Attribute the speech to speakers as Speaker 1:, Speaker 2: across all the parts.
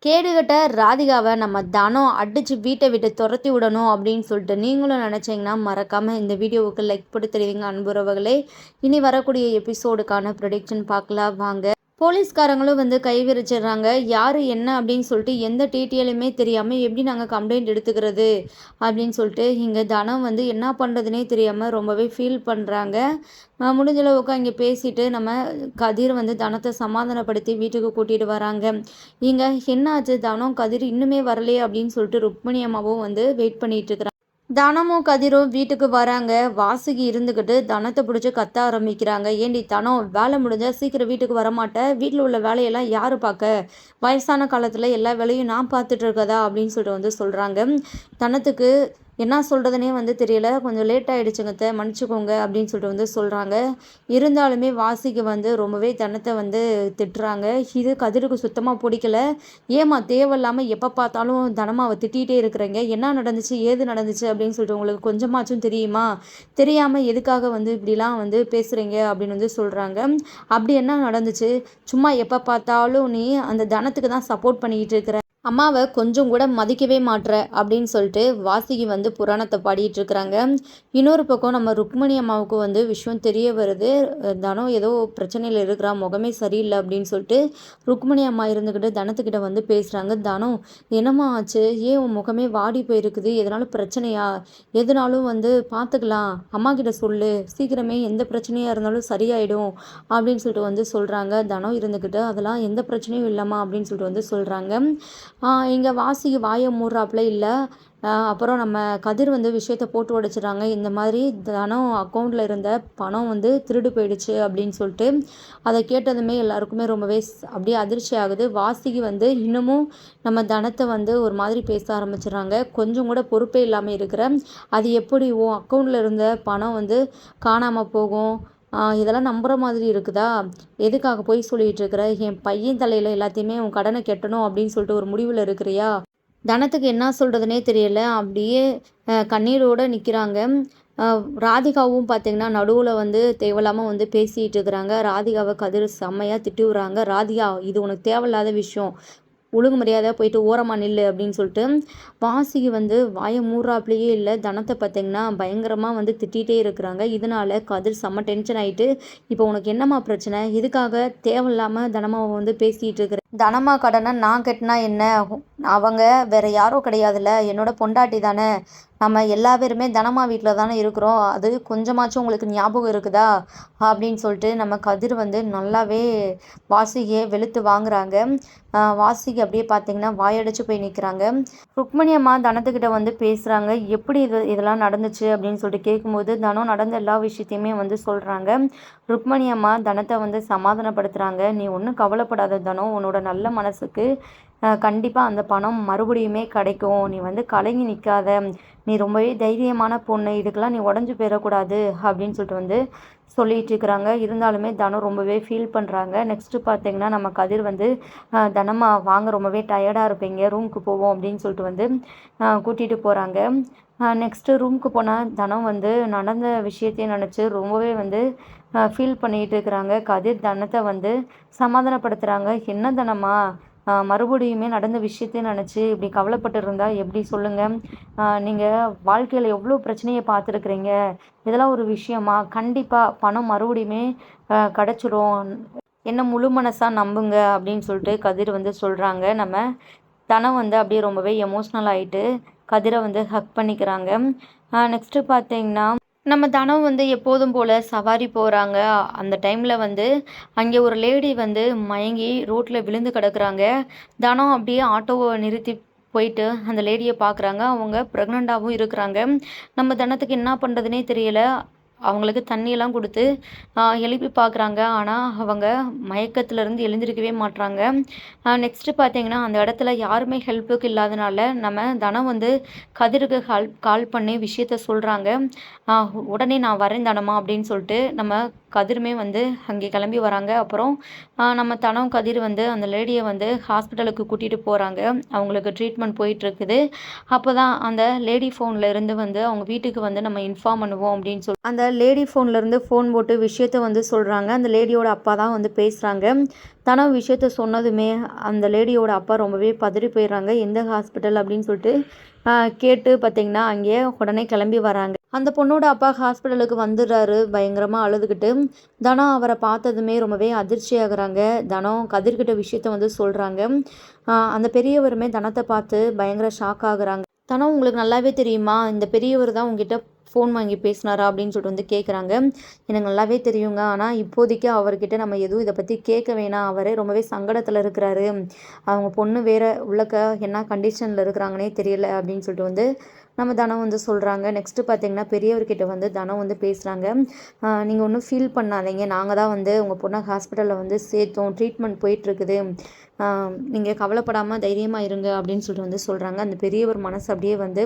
Speaker 1: கேடுகட்ட ராதிகாவை நம்ம தனம் அடித்து வீட்டை விட்டு துரத்தி விடணும் அப்படின்னு சொல்லிட்டு நீங்களும் நினச்சிங்கன்னா மறக்காமல் இந்த வீடியோவுக்கு லைக் போட்டு தெரிவிங்க அன்புறவுகளே. இனி வரக்கூடிய எபிசோடுக்கான ப்ரொடிக்ஷன் பார்க்கலாம் வாங்க. போலீஸ்காரங்களும் வந்து கை விரிச்சிடுறாங்க. யார் என்ன அப்படின்னு சொல்லிட்டு எந்த டீட்டெயிலுமே தெரியாமல் எப்படி நாங்கள் கம்ப்ளைண்ட் எடுத்துக்கிறது அப்படின்னு சொல்லிட்டு இங்கே தனம் வந்து என்ன பண்ணுறதுனே தெரியாமல் ரொம்பவே ஃபீல் பண்ணுறாங்க. முடிஞ்ச அளவுக்கு அங்கே பேசிட்டு நம்ம கதிர் வந்து தனத்தை சமாதானப்படுத்தி வீட்டுக்கு கூட்டிகிட்டு வராங்க. இங்கே என்னாச்சு தனம் கதிர் இன்னுமே வரலையே அப்படின்னு சொல்லிட்டு ருக்மணி அம்மாவும் வந்து வெயிட் பண்ணிட்டு இருக்கிறாங்க. தனமும் கதிரும் வீட்டுக்கு வராங்க. வாசுகி இருந்துக்கிட்டு தனத்தை பிடிச்சி கத்த ஆரம்பிக்கிறாங்க. ஏண்டி தனம், வேலை முடிஞ்சால் சீக்கிரம் வீட்டுக்கு வரமாட்டேன், வீட்டில் உள்ள வேலையெல்லாம் யார் பார்க்க, வயசான காலத்தில் எல்லா வேலையும் நான் பார்த்துட்டு இருக்கதா அப்படின்னு சொல்லிட்டு வந்து சொல்கிறாங்க. தனத்துக்கு என்ன சொல்கிறதுனே வந்து தெரியல. கொஞ்சம் லேட் ஆகிடுச்சுங்க, மன்னிச்சுக்கோங்க அப்படின்னு சொல்லிட்டு வந்து சொல்கிறாங்க. இருந்தாலுமே வாசிக்கு வந்து ரொம்பவே தனத்தை வந்து திட்டுறாங்க. இது கதிருக்கு சுத்தமாக பிடிக்கல. ஏமா தேவையில்லாமல் எப்போ பார்த்தாலும் தனமாவை திட்டிகிட்டே இருக்கிறீங்க, என்ன நடந்துச்சு ஏது நடந்துச்சு அப்படின்னு சொல்லிட்டு உங்களுக்கு கொஞ்சமாச்சும் தெரியுமா, தெரியாமல் எதுக்காக வந்து இப்படிலாம் வந்து பேசுகிறீங்க அப்படின்னு வந்து சொல்கிறாங்க. அப்படி என்ன நடந்துச்சு, சும்மா எப்போ பார்த்தாலும் நீ அந்த தனத்துக்கு தான் சப்போர்ட் பண்ணிக்கிட்டு இருக்கிற, அம்மாவை கொஞ்சம் கூட மதிக்கவே மாட்ற அப்படின்னு சொல்லிட்டு வாசுகி வந்து புராணத்தை பாடிட்டு இருக்கிறாங்க. இன்னொரு பக்கம் நம்ம ருக்மணி அம்மாவுக்கு வந்து விஷயம் தெரிய வருது. தனம் ஏதோ பிரச்சனையில் இருக்கிறா, முகமே சரியில்லை அப்படின்னு சொல்லிட்டு ருக்மணி அம்மா இருந்துக்கிட்டு தனத்துக்கிட்ட வந்து பேசுகிறாங்க. தனம், என்னம்மா ஆச்சு, ஏன் உன் முகமே வாடி போயிருக்குது, எதனாலும் பிரச்சனையா, எதுனாலும் வந்து பார்த்துக்கலாம், அம்மா கிட்ட சொல்லு, சீக்கிரமே எந்த பிரச்சனையாக இருந்தாலும் சரியாயிடும் அப்படின்னு சொல்லிட்டு வந்து சொல்கிறாங்க. தனம் இருந்துக்கிட்டு அதெல்லாம் எந்த பிரச்சனையும் இல்லைம்மா அப்படின்னு சொல்லிட்டு வந்து சொல்கிறாங்க. இங்கே வாசிக்கு வாயை மூடுறாப்புல இல்லை. அப்புறம் நம்ம கதிர் வந்து விஷயத்தை போட்டு உடைச்சிடுறாங்க. இந்த மாதிரி தனம் அக்கௌண்ட்டில் இருந்த பணம் வந்து திருடு போயிடுச்சு அப்படின்னு சொல்லிட்டு அதை கேட்டதுமே எல்லாருக்குமே ரொம்பவே அப்படியே அதிர்ச்சி ஆகுது. வாசிக்கு வந்து இன்னமும் நம்ம தனத்தை வந்து ஒரு மாதிரி பேச ஆரம்பிச்சிடுறாங்க. கொஞ்சம் கூட பொறுப்பே இல்லாமல் இருக்கிற, அது எப்படி உன் அக்கௌண்ட்டில் இருந்த பணம் வந்து காணாமல் போகும், இதெல்லாம் நம்புகிற மாதிரி இருக்குதா, எதுக்காக போய் சொல்லிகிட்டு இருக்கிற, என் பையன் தலையில் எல்லாத்தையுமே உன் கடனை கட்டணும் அப்படின்னு சொல்லிட்டு ஒரு முடிவில் இருக்கிறியா. தனத்துக்கு என்ன சொல்கிறதுனே தெரியல. அப்படியே கண்ணீரோடு நிற்கிறாங்க. ராதிகாவும் பார்த்திங்கன்னா நடுவில் வந்து தேவையில்லாமல் வந்து பேசிகிட்டு இருக்கிறாங்க. ராதிகாவை கதிர் செம்மையாக திட்டி விடுறாங்க. ராதிகா, இது உனக்கு தேவையில்லாத விஷயம், ஒழுங்கு மரியாதையாக போயிட்டு ஓரமாக நில்லு அப்படின்னு சொல்லிட்டு வாசிக்கு வந்து வாயை மூறாப்லேயே இல்லை. தனத்தை பார்த்திங்கன்னா பயங்கரமாக வந்து திட்டிகிட்டே இருக்கிறாங்க. இதனால் கதிர் செம்ம டென்ஷன் ஆகிட்டு, இப்போ உனக்கு என்னம்மா பிரச்சனை, இதுக்காக தேவையில்லாமல் தனமாவை வந்து பேசிகிட்டு இருக்கிறேன், தனமா கடனை நான் கட்டினா என்ன, அவங்க வேற யாரும் கிடையாதுல்ல, என்னோட பொண்டாட்டி தானே, நம்ம எல்லா பேருமே தனமா வீட்டில் தானே இருக்கிறோம், அது கொஞ்சமாச்சும் உங்களுக்கு ஞாபகம் இருக்குதா அப்படின்னு சொல்லிட்டு நம்ம கதிர் வந்து நல்லாவே வாசிகையை வெளுத்து வாங்குறாங்க. வாசிகை அப்படியே பார்த்திங்கன்னா வாயடைச்சு போய் நிற்கிறாங்க. ருக்மணி அம்மா தனத்துக்கிட்ட வந்து பேசுகிறாங்க. எப்படி இதெல்லாம் நடந்துச்சு அப்படின்னு சொல்லிட்டு கேட்கும்போது தனம் நடந்த எல்லா விஷயத்தையுமே வந்து சொல்கிறாங்க. ருக்மணி அம்மா தனத்தை வந்து சமாதானப்படுத்துகிறாங்க. நீ ஒன்றும் கவலைப்படாத தனம், உன்னோட நல்ல மனசுக்கு கண்டிப்பாக அந்த பணம் மறுபடியுமே கிடைக்கும், நீ வந்து கலங்கி நிற்காத, நீ ரொம்பவே தைரியமான பொண்ணு, இதுக்கெல்லாம் நீ உடஞ்சி போயிடக்கூடாது அப்படின்னு சொல்லிட்டு வந்து சொல்லிட்டு இருக்கிறாங்க. இருந்தாலுமே தனம் ரொம்பவே ஃபீல் பண்ணுறாங்க. நெக்ஸ்ட்டு பார்த்திங்கன்னா நம்ம கதிர் வந்து தனமா வாங்க, ரொம்பவே டயர்டாக இருப்பீங்க, ரூமுக்கு போவோம் அப்படின்னு சொல்லிட்டு வந்து கூட்டிகிட்டு போகிறாங்க. நெக்ஸ்ட்டு ரூமுக்கு போனால் தனம் வந்து நடந்த விஷயத்தையும் நினச்சி ரொம்பவே வந்து ஃபீல் பண்ணிகிட்டு இருக்கிறாங்க. கதிர் தனத்தை வந்து சமாதானப்படுத்துகிறாங்க. என்ன தனமா, மறுபடியுமே நடந்த விஷயத்தையும் நினச்சி இப்படி கவலைப்பட்டு இருந்தால் எப்படி சொல்லுங்கள், நீங்கள் வாழ்க்கையில் எவ்வளோ பிரச்சனையை பார்த்துருக்குறீங்க, இதெல்லாம் ஒரு விஷயமா, கண்டிப்பாக பணம் மறுபடியுமே கிடச்சிரும், என்ன முழு மனசாக நம்புங்க அப்படின்னு சொல்லிட்டு கதிர் வந்து சொல்கிறாங்க. நம்ம தனம் வந்து அப்படியே ரொம்பவே எமோஷ்னல் ஆகிட்டு கதிரை வந்து ஹக் பண்ணிக்கிறாங்க. நெக்ஸ்ட்டு பார்த்தீங்கன்னா நம்ம தனம் வந்து எப்போதும் போல் சவாரி போகிறாங்க. அந்த டைமில் வந்து அங்கே ஒரு லேடி வந்து மயங்கி ரோட்டில் விழுந்து கிடக்குறாங்க. தனம் அப்படியே ஆட்டோவை நிறுத்தி போயிட்டு அந்த லேடியை பார்க்குறாங்க. அவங்க ப்ரெக்னெண்ட்டாகவும் இருக்கிறாங்க. நம்ம தனத்துக்கு என்ன பண்ணுறதுனே தெரியல. அவங்களுக்கு தண்ணியெல்லாம் கொடுத்து எழுப்பி பார்க்குறாங்க. ஆனால் அவங்க மயக்கத்துலேருந்து எழுந்திருக்கவே மாட்றாங்க. நெக்ஸ்ட்டு பார்த்தீங்கன்னா அந்த இடத்துல யாருமே ஹெல்ப்புக்கு இல்லாதனால நம்ம தனம் வந்து கதிருக்கு கால் பண்ணி விஷயத்த சொல்கிறாங்க. உடனே நான் வரேன் தனமா அப்படின்னு சொல்லிட்டு நம்ம கதிருமே வந்து அங்கே கிளம்பி வராங்க. அப்புறம் நம்ம தனம் கதிர் வந்து அந்த லேடியை வந்து ஹாஸ்பிட்டலுக்கு கூட்டிகிட்டு போகிறாங்க. அவங்களுக்கு ட்ரீட்மெண்ட் போயிட்டுருக்குது. அப்போ தான் அந்த லேடி ஃபோனில் இருந்து வந்து அவங்க வீட்டுக்கு வந்து நம்ம இன்ஃபார்ம் பண்ணுவோம் அப்படின்னு சொல்லி அந்த லேடி ஃபோன்லேருந்து ஃபோன் போட்டு விஷயத்த வந்து சொல்கிறாங்க. அந்த லேடியோட அப்பா தான் வந்து பேசுகிறாங்க. தனம் விஷயத்த சொன்னதுமே அந்த லேடியோட அப்பா ரொம்பவே பதறி போயிடுறாங்க. எந்த ஹாஸ்பிட்டல் அப்படின்னு சொல்லிட்டு கேட்டு பார்த்தீங்கன்னா அங்கேயே உடனே கிளம்பி வராங்க. அந்த பொண்ணோட அப்பா ஹாஸ்பிட்டலுக்கு வந்துடுறாரு பயங்கரமாக அழுதுகிட்டு. தனம் அவரை பார்த்ததுமே ரொம்பவே அதிர்ச்சி ஆகுறாங்க. தனம் கதிர்கிட்ட விஷயத்த வந்து சொல்கிறாங்க. அந்த பெரியவருமே தனத்தை பார்த்து பயங்கர ஷாக் ஆகுறாங்க. தனம் உங்களுக்கு நல்லாவே தெரியுமா, இந்த பெரியவர் தான் உங்ககிட்ட ஃபோன் வாங்கி பேசினாரா அப்படின்னு சொல்லிட்டு வந்து கேட்குறாங்க. எனக்கு நல்லாவே தெரியுங்க, ஆனால் இப்போதைக்கு அவர்கிட்ட நம்ம எதுவும் இதை பற்றி கேட்க வேணாம். அவரே ரொம்பவே சங்கடத்தில் இருக்கிறாரு. அவங்க பொண்ணு வேற உள்ளக்க என்ன கண்டிஷனில் இருக்கிறாங்கன்னே தெரியல அப்படின்னு சொல்லிட்டு வந்து நம்ம தனம் வந்து சொல்கிறாங்க. நெக்ஸ்ட்டு பார்த்தீங்கன்னா பெரியவர்கிட்ட வந்து தனம் வந்து பேசுகிறாங்க. நீங்கள் ஒன்றும் ஃபீல் பண்ணாதீங்க, நாங்கள் தான் வந்து உங்கள் பொண்ணை ஹாஸ்பிட்டலில் வந்து சேர்த்தோம், ட்ரீட்மெண்ட் போயிட்டுருக்குது, நீங்கள் கவலைப்படாமல் தைரியமாக இருங்க அப்படின்னு சொல்லிட்டு வந்து சொல்கிறாங்க. அந்த பெரியவர் மனசு அப்படியே வந்து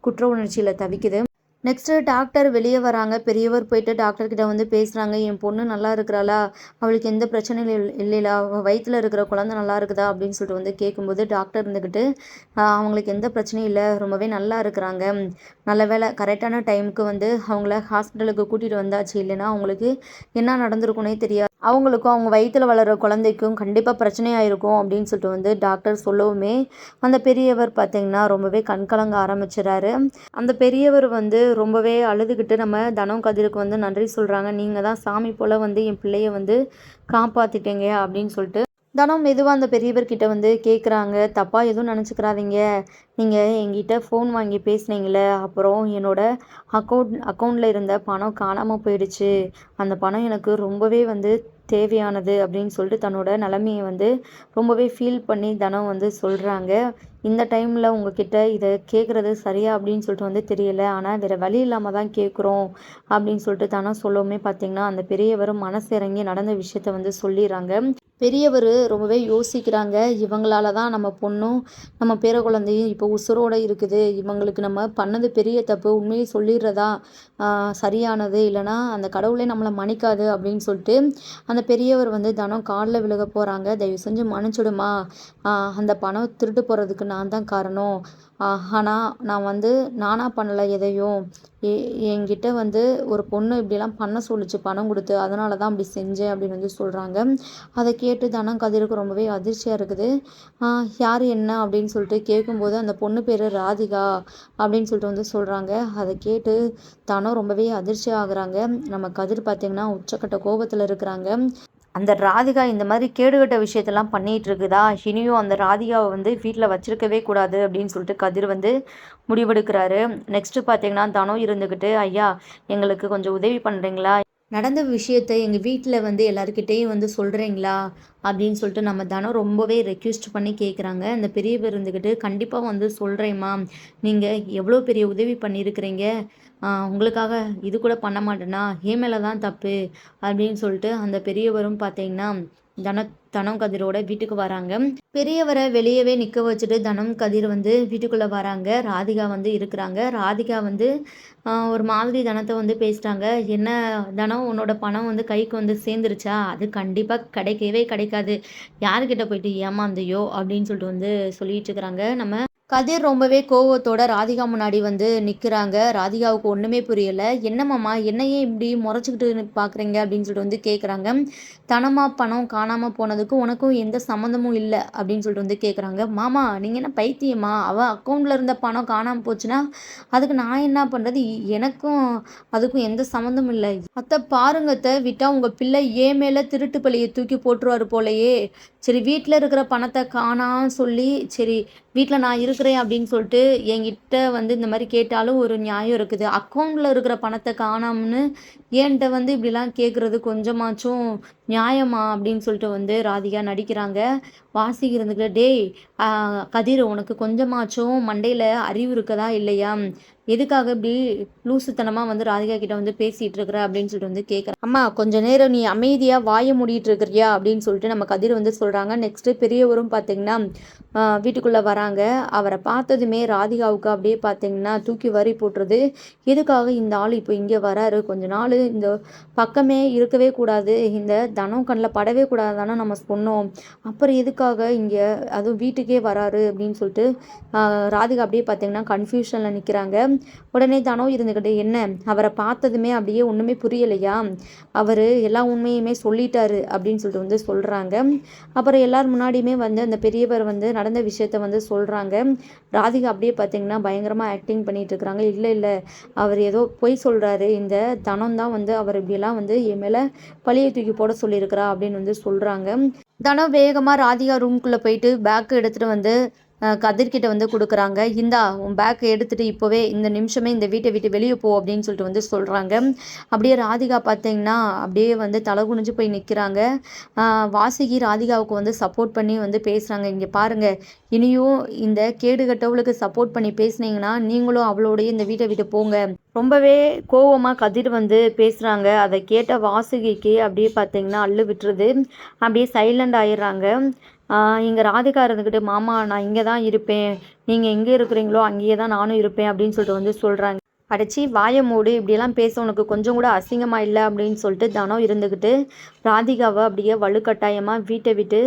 Speaker 1: குற்ற உணர்ச்சியில் தவிக்குது. நெக்ஸ்ட்டு டாக்டர் வெளியே வராங்க. பெரியவர் போயிட்டு டாக்டர்கிட்ட வந்து பேசுகிறாங்க. என் பொண்ணு நல்லா இருக்கிறாளா, அவளுக்கு எந்த பிரச்சனையும் இல்லைலா, வயிற்றில் இருக்கிற குழந்தை நல்லா இருக்குதா அப்படின்னு சொல்லிட்டு வந்து கேட்கும்போது டாக்டர் இருந்துக்கிட்டு அவங்களுக்கு எந்த பிரச்சனையும் இல்லை, ரொம்பவே நல்லா இருக்கிறாங்க, நல்ல வேலை கரெக்டான டைமுக்கு வந்து அவங்கள ஹாஸ்பிட்டலுக்கு கூட்டிகிட்டு வந்தாச்சு, இல்லைன்னா அவங்களுக்கு என்ன நடந்திருக்குன்னே தெரியாது, அவங்களுக்கும் அவங்க வயிற்றில் வளர்கிற குழந்தைக்கும் கண்டிப்பாக பிரச்சனையாயிருக்கும் அப்படின்னு சொல்லிட்டு வந்து டாக்டர் சொல்லவுமே அந்த பெரியவர் பார்த்திங்கன்னா ரொம்பவே கண்கலங்க ஆரம்பிச்சிடறாரு. அந்த பெரியவர் வந்து ரொம்பவே அழுதுகிட்டு நம்ம தனம் கதிருக்கு வந்து நன்றி சொல்கிறாங்க. நீங்கள் தான் சாமி போல் வந்து என் பிள்ளைய வந்து காப்பாற்றிட்டீங்க அப்படின்னு சொல்லிட்டு தனம் மெதுவாக அந்த பெரியவர்கிட்ட வந்து கேட்குறாங்க. தப்பாக எதுவும் நினச்சிக்கிறாதீங்க, நீங்கள் எங்கிட்ட ஃபோன் வாங்கி பேசுனீங்களே, அப்புறம் என்னோடய அக்கௌண்ட்டில் இருந்த பணம் காணாமல் போயிடுச்சு, அந்த பணம் எனக்கு ரொம்பவே வந்து தேவையானது அப்படின்னு சொல்லிட்டு தன்னோட நிலைமையை வந்து ரொம்பவே ஃபீல் பண்ணி தனம் வந்து சொல்கிறாங்க. இந்த டைமில் உங்ககிட்ட இதை கேட்குறது சரியா அப்படின்னு சொல்லிட்டு வந்து தெரியல, ஆனால் வேறு வழி இல்லாமல் தான் கேட்குறோம் அப்படின்னு சொல்லிட்டு தனம் சொல்லவுமே பார்த்திங்கன்னா அந்த பெரியவரும் மனசு இறங்கி நடந்த விஷயத்த வந்து சொல்லிடுறாங்க. பெரியவர் ரொம்பவே யோசிக்கிறாங்க. இவங்களால தான் நம்ம பொண்ணும் நம்ம பேர குழந்தையும் இப்போ உசுரோடு இருக்குது, இவங்களுக்கு நம்ம பண்ணது பெரிய தப்பு, உண்மையை சொல்லிடுறதா சரியானது, இல்லைனா அந்த கடவுளே நம்மளை மன்னிக்காது அப்படின்னு சொல்லிட்டு அந்த பெரியவர் வந்து தனம் காலில் விழுக போகிறாங்க. தயவு செஞ்சு மன்னிச்சுடுமா, அந்த பணம் திருட்டு போகிறதுக்கு நான் தான் காரணம், ஆனால் நான் வந்து நானாக பண்ணலை எதையும், என்கிட்ட வந்து ஒரு பொண்ணு இப்படிலாம் பண்ண சொல்லிச்சு பணம் கொடுத்து, அதனால தான் அப்படி செஞ்சேன் அப்படின்னு வந்து சொல்கிறாங்க. அதை கேட்டு தனம் கதிருக்கு ரொம்பவே அதிர்ச்சியாக இருக்குது. யார் என்ன அப்படின்னு சொல்லிட்டு கேட்கும்போது அந்த பொண்ணு பேர் ராதிகா அப்படின்னு சொல்லிட்டு வந்து சொல்கிறாங்க. அதை கேட்டு தனம் ரொம்பவே அதிர்ச்சி ஆகுறாங்க. நம்ம கதிர் பார்த்திங்கன்னா உச்சக்கட்ட கோபத்தில் இருக்கிறாங்க. அந்த ராதிகா இந்த மாதிரி கேடுகட்ட விஷயத்தெல்லாம் பண்ணிகிட்டு இருக்குதா, இனியும் அந்த ராதிகாவை வந்து வீட்டில் வச்சிருக்கவே கூடாது அப்படின்னு சொல்லிட்டு கதிர் வந்து முடிவெடுக்கிறாரு. நெக்ஸ்ட்டு பார்த்தீங்கன்னா தனம் இருந்துக்கிட்டு, ஐயா எங்களுக்கு கொஞ்சம் உதவி பண்ணுறீங்களா, நடந்த விஷயத்த எங்கள் வீட்டில் வந்து எல்லாருக்கிட்டேயும் வந்து சொல்கிறீங்களா அப்படின்னு சொல்லிட்டு நம்ம தனம் ரொம்பவே ரெக்வெஸ்ட் பண்ணி கேட்குறாங்க. அந்த பெரியவர் இருந்துக்கிட்டு, கண்டிப்பாக வந்து சொல்கிறேம்மா, நீங்கள் எவ்வளோ பெரிய உதவி பண்ணியிருக்கிறீங்க, உங்களுக்காக இது கூட பண்ண மாட்டேன்னா என் மேலே தான் தப்பு அப்படின்னு சொல்லிட்டு அந்த பெரியவரும் பார்த்தீங்கன்னா தனம் கதிரோட வீட்டுக்கு வராங்க. பெரியவரை வெளியவே நிற்க வச்சுட்டு தனம் கதிர் வந்து வீட்டுக்குள்ளே வராங்க. ராதிகா வந்து இருக்கிறாங்க. ராதிகா வந்து ஒரு மாதிரி தனத்தை வந்து பேசிட்டாங்க. என்ன தனம், உன்னோட பணம் வந்து கைக்கு வந்து சேர்ந்துருச்சா, அது கண்டிப்பாக கிடைக்கவே கிடைக்காது, யாருக்கிட்ட போயிட்டு ஏமாந்தையோ அப்படின்னு சொல்லிட்டு வந்து சொல்லிட்டு இருக்கிறாங்க. நம்ம கதிர் ரொம்பவே கோவத்தோட ராதிகா முன்னாடி வந்து நிற்கிறாங்க. ராதிகாவுக்கு ஒன்றுமே புரியலை. என்னம்மாம்மா, என்னையே இப்படி முறைச்சிக்கிட்டு பார்க்குறீங்க அப்படின்னு சொல்லிட்டு வந்து கேட்குறாங்க. தனமா பணம் காணாமல் போனதுக்கு உனக்கும் எந்த சம்மந்தமும் இல்லை அப்படின்னு சொல்லிட்டு வந்து கேட்குறாங்க. மாமா நீங்கள் என்ன பைத்தியமா, அவள் அக்கௌண்ட்டில் இருந்த பணம் காணாமல் போச்சுன்னா அதுக்கு நான் என்ன பண்ணுறது, எனக்கும் அதுக்கும் எந்த சம்மந்தமும் இல்லை, அத்தை பாருங்கத்தை விட்டால் உங்கள் பிள்ளை ஏன் மேலே திருட்டு பழியை தூக்கி போட்டுருவார் போலையே, சரி வீட்டில் இருக்கிற பணத்தை காணான்னு சொல்லி சரி வீட்டில் நான் இருக்கிறேன் அப்படின்னு சொல்லிட்டு என்கிட்ட வந்து இந்த மாதிரி கேட்டாலும் ஒரு நியாயம் இருக்குது, அக்கௌண்ட்டில் இருக்கிற பணத்தை காணாமன்னு ஏன்ட்ட வந்து இப்படிலாம் கேட்குறது கொஞ்சமாச்சும் நியாயமா அப்படின்னு சொல்லிட்டு வந்து ராதிகா நடிக்கிறாங்க. வாசி இருந்துக்கிட்ட, டேய் கதிர், உனக்கு கொஞ்சமாச்சும் மண்டையில் அறிவு இருக்கதா இல்லையா, எதுக்காக இப்படி லூசுத்தனமாக வந்து ராதிகா கிட்ட வந்து பேசிகிட்டு இருக்கிற அப்படின்னு சொல்லிட்டு வந்து கேட்குறேன். அம்மா கொஞ்ச நேரம் நீ அமைதியாக வாய மூடிட்டு இருக்கிறியா அப்படின்னு சொல்லிட்டு நம்ம கதிர் வந்து சொல்கிறாங்க. நெக்ஸ்ட்டு பெரியவரும் பார்த்தீங்கன்னா வீட்டுக்குள்ளே வராங்க. அவரை பார்த்ததுமே ராதிகாவுக்கு அப்படியே பார்த்தீங்கன்னா தூக்கி வாரி போட்டுருது. எதுக்காக இந்த ஆள் இப்போ இங்கே வராரு, கொஞ்ச நாள் இந்த பக்கமே இருக்கவே கூடாது, இந்த தனம் கண்ணில் படவே கூடாது தானே நம்ம சொன்னோம், அப்புறம் எதுக்காக இங்கே அதுவும் வீட்டுக்கே வராரு அப்படின்னு சொல்லிட்டு ராதிகா அப்படியே பார்த்தீங்கன்னா கன்ஃபியூஷனில் நிற்கிறாங்க. உடனே தனம் இருந்துக்கிட்டு என்ன அவரை பார்த்ததுமே அப்படியே ஒன்றுமே புரியலையா, அவர் எல்லா உண்மையுமே சொல்லிட்டாரு அப்படின்னு சொல்லிட்டு வந்து சொல்கிறாங்க. அப்புறம் எல்லார் முன்னாடியுமே வந்து அந்த பெரியவர் வந்து நடந்த விஷயத்த வந்து சொல்கிறாங்க. ராதிகா அப்படியே பார்த்தீங்கன்னா பயங்கரமாக ஆக்டிங் பண்ணிட்டு இருக்கிறாங்க. இல்லை இல்லை அவர் ஏதோ பொய் சொல்கிறாரு, இந்த தனம் தான் வந்து அவர் இப்படியெல்லாம் வந்து என் மேலே பழியை தூக்கி போட சொல்லியிருக்கிறா அப்படின்னு வந்து சொல்கிறாங்க. தனம் வேகமாக ராதிகா ரூம்குள்ளே போயிட்டு பேக்கு எடுத்துகிட்டு வந்து கதிர்கிட்ட வந்து கொடுக்குறாங்க. இந்தா உன் பேக்கை எடுத்துகிட்டு இப்போவே இந்த நிமிஷமே இந்த வீட்டை விட்டு வெளியே போ அப்படின்னு சொல்லிட்டு வந்து சொல்கிறாங்க. அப்படியே ராதிகா பார்த்தீங்கன்னா அப்படியே வந்து தலை குனிஞ்சு போய் நிற்கிறாங்க. வாசுகி ராதிகாவுக்கு வந்து சப்போர்ட் பண்ணி வந்து பேசுகிறாங்க. இங்கே பாருங்கள், இனியும் இந்த கேடுகட்டவளுக்கு சப்போர்ட் பண்ணி பேசுனீங்கன்னா நீங்களும் அவளோடைய இந்த வீட்டை விட்டு போங்க. ரொம்பவே கோவமாக கதிர் வந்து பேசுகிறாங்க. அதை கேட்ட வாசுகிக்கு அப்படியே பார்த்தீங்கன்னா அள்ளு விட்டுருது. அப்படியே சைலண்ட் ஆயிடுறாங்க. இங்கே ராதிகா இருந்துக்கிட்டு மாமா நான் இங்கே தான் இருப்பேன், நீங்கள் எங்கே இருக்கிறீங்களோ அங்கேயே தான் நானும் இருப்பேன் அப்படின்னு சொல்லிட்டு வந்து சொல்கிறாங்க. அடைச்சி வாய மூடு, இப்படியெல்லாம் பேச உனக்கு கொஞ்சம் கூட அசிங்கமாக இல்லை அப்படின்னு சொல்லிட்டு தனம் இருந்துக்கிட்டு ராதிகாவை அப்படியே வலுக்கட்டாயமாக வீட்டை விட்டு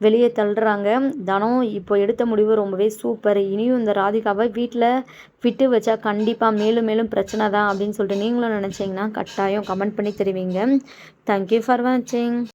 Speaker 1: வெளியே தள்ளுறாங்க. தனம் இப்போ எடுத்த முடிவு ரொம்பவே சூப்பர். இனியும் இந்த ராதிகாவை வீட்டில் விட்டு வச்சா கண்டிப்பாக மேலும் மேலும் பிரச்சனை தான் அப்படின்னு சொல்லிட்டு நீங்களும் நினச்சிங்கன்னா கட்டாயம் கமெண்ட் பண்ணி தெரிவிங்க. தேங்க்யூ ஃபார் வாட்சிங்.